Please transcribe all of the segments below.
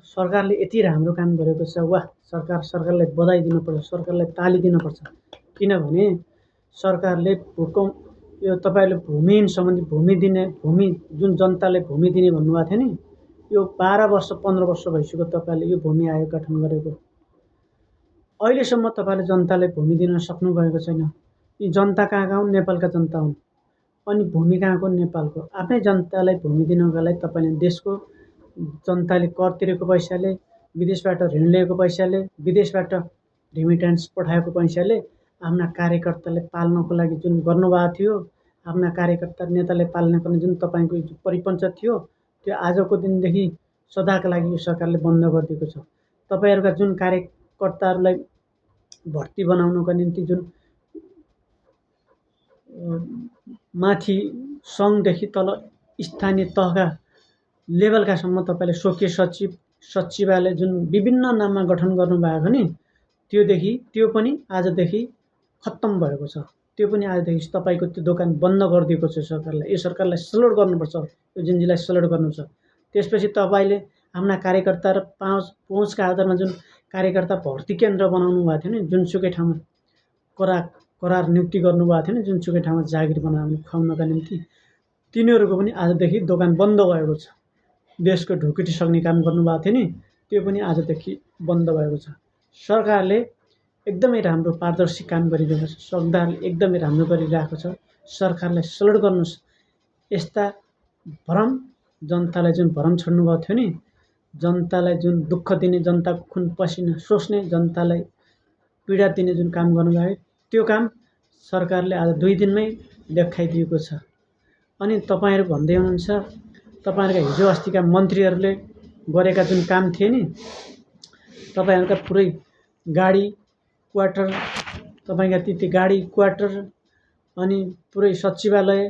सरकारले यति राम्रो काम गरेको छ, वाह सरकारलाई बधाई दिनुपर्छ, सरकारलाई ताली दिनुपर्छ। किनभने सरकारले यो तपाईँले भूमिहीन सम्बन्धी भूमि जुन जनताले भूमि दिने भन्नुभएको थियो नि, यो 12 वर्ष 15 वर्ष भइसक्यो तपाईँले यो भूमि आयोग गठन गरेको। अहिलेसम्म तपाईँले जनताले भूमि दिन सक्नुभएको छैन। यी जनता कहाँका हुन्? नेपालका जनता हुन्। अनि भूमि कहाँको? नेपालको। आफ्नै जनतालाई भूमि दिनको लागि तपाईँले देशको जनताले कर तिरेको पैसाले, विदेशबाट ऋण लिएको पैसाले, विदेशबाट रिमिटेन्स पठाएको पैसाले आफ्ना कार्यकर्ताले पाल्नको लागि जुन गर्नुभएको थियो, आफ्ना कार्यकर्ता नेताले पाल्नको लागि जुन तपाईँको परिपञ्च थियो, त्यो आजको दिनदेखि सदाका लागि यो सरकारले बन्द गरिदिएको छ। तपाईँहरूका जुन कार्यकर्ताहरूलाई भर्ती बनाउनको निम्ति जुन माथि सङ्घदेखि तल स्थानीय तहका लेभलकासम्म तपाईँले स्वकीय सचिवालय जुन विभिन्न नाममा गठन गर्नुभएको नि, त्यो पनि आजदेखि खत्तम भएको छ। त्यो पनि आजदेखि तपाईँको त्यो दोकान बन्द गरिदिएको छ सरकारले। यो सरकारलाई सल्युट गर्नुपर्छ, यो जिन्जीलाई सल्युट गर्नुपर्छ। त्यसपछि तपाईँले आफ्ना कार्यकर्ता र पहुँचका आधारमा जुन कार्यकर्ता भर्ती केन्द्र बनाउनु भएको थियो नि, जुनसुकै ठाउँमा करार नियुक्ति गर्नुभएको थियो नि, जुनसुकै ठाउँमा जागिर बनाउनु खुवाउनका निम्ति, तिनीहरूको पनि आजदेखि दोकान बन्द भएको छ। देशको ढुकुटी सक्ने काम गर्नुभएको थियो नि, त्यो पनि आजदेखि बन्द भएको छ। सरकारले एकदमै राम्रो पारदर्शी काम गरिरहेको छ। सरकारले एकदमै राम्रो गरिरहेको छ। सरकारलाई सल्युट गर्नुहोस्। यस्ता भ्रम जनतालाई जुन भ्रम छोड्नुभएको थियो नि, जनतालाई जुन दुःख दिने, जनताको खुन पसिना सोच्ने, जनतालाई पीडा दिने जुन काम गर्नुभयो, त्यो काम सरकारले आज 2 दिनमै देखाइदिएको छ। अनि तपाईँहरू भन्दै हुनुहुन्छ, तपाईँहरूका हिजो अस्तिका मन्त्रीहरूले गरेका जुन काम थिए नि, तपाईँहरूका पुरै गाडी क्वार्टर, तपाईँका ती गाडी क्वार्टर, अनि पुरै सचिवालय,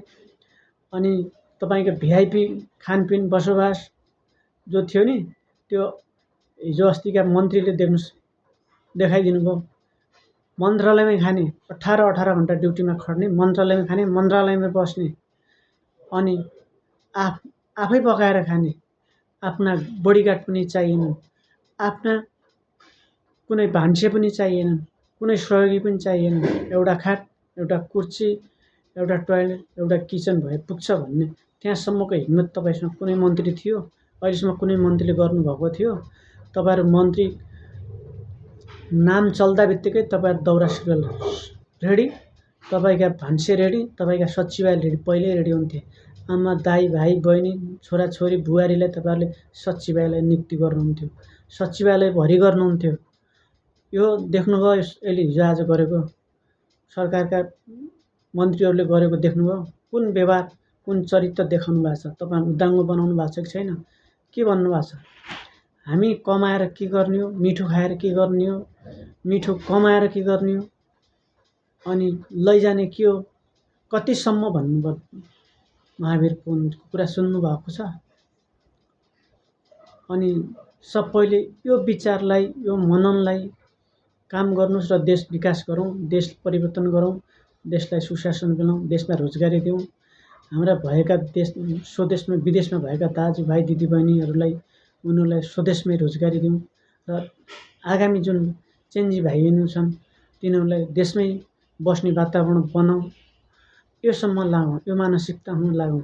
अनि तपाईँको भिआइपी खानपिन बसोबास जो थियो नि, त्यो हिजो अस्तिका मन्त्रीले देखाइदिनु भयो। मन्त्रालयमै खाने, 18 घन्टा ड्युटीमा खट्ने, मन्त्रालयमा खाने, मन्त्रालयमा बस्ने, अनि आफै पकाएर खाने, आफ्ना बडीगार्ड पनि चाहिएनन्, आफ्ना कुनै भान्से पनि चाहिएनन्, कुनै सहयोगी पनि चाहिएनन्। एउटा खाट, एउटा कुर्सी, एउटा टोयलेट, एउटा किचन भए पुग्छ भन्ने त्यहाँसम्मको हिम्मत तपाईँसँग कुनै मन्त्री थियो? अहिलेसम्म कुनै मन्त्रीले गर्नुभएको थियो? तपाईँहरू मन्त्री नाम चल्दा बित्तिकै तपाईँहरू दौरा सुरुवाल रेडी, तपाईँका भान्से रेडी, तपाईँका सचिवालय रेडी, पहिल्यै रेडी हुन्थे। आमा, दाइ, भाइ, बहिनी, छोराछोरी, बुहारीलाई तपाईँहरूले सचिवालय नियुक्ति गर्नुहुन्थ्यो, सचिवालय भरि गर्नुहुन्थ्यो। यो देख्नुभयो अहिले हिजो आज गरेको सरकारका मन्त्रीहरूले गरेको देख्नुभयो? कुन व्यवहार, कुन चरित्र देखाउनु भएको छ? तपाईँ उदाङ्गो बनाउनु भएको छ कि छैन? के भन्नुभएको छ? हामी कमाएर के गर्ने हो? मिठो खाएर के गर्ने हो? मिठो कमाएर के गर्ने हो? अनि लैजाने के हो? कतिसम्म भन्नुभयो? महावीर पुनको कुरा सुन्नुभएको छ? अनि सबैले यो विचारलाई, यो मननलाई काम गर्नुहोस् र देश विकास गरौँ, देश परिवर्तन गरौँ, देशलाई सुशासन बनाऊँ, देशमा रोजगारी दिउँ। हाम्रा भएका स्वदेशमा विदेशमा भएका दाजुभाइ दिदीबहिनीहरूलाई उनीहरूलाई स्वदेशमै रोजगारी दिउँ र आगामी जुन चेन्जी भाइहरू छन् तिनीहरूलाई देशमै बस्ने वातावरण बनाऊँ। योसम्म लागौँ, यो मानसिकतामा लागौँ।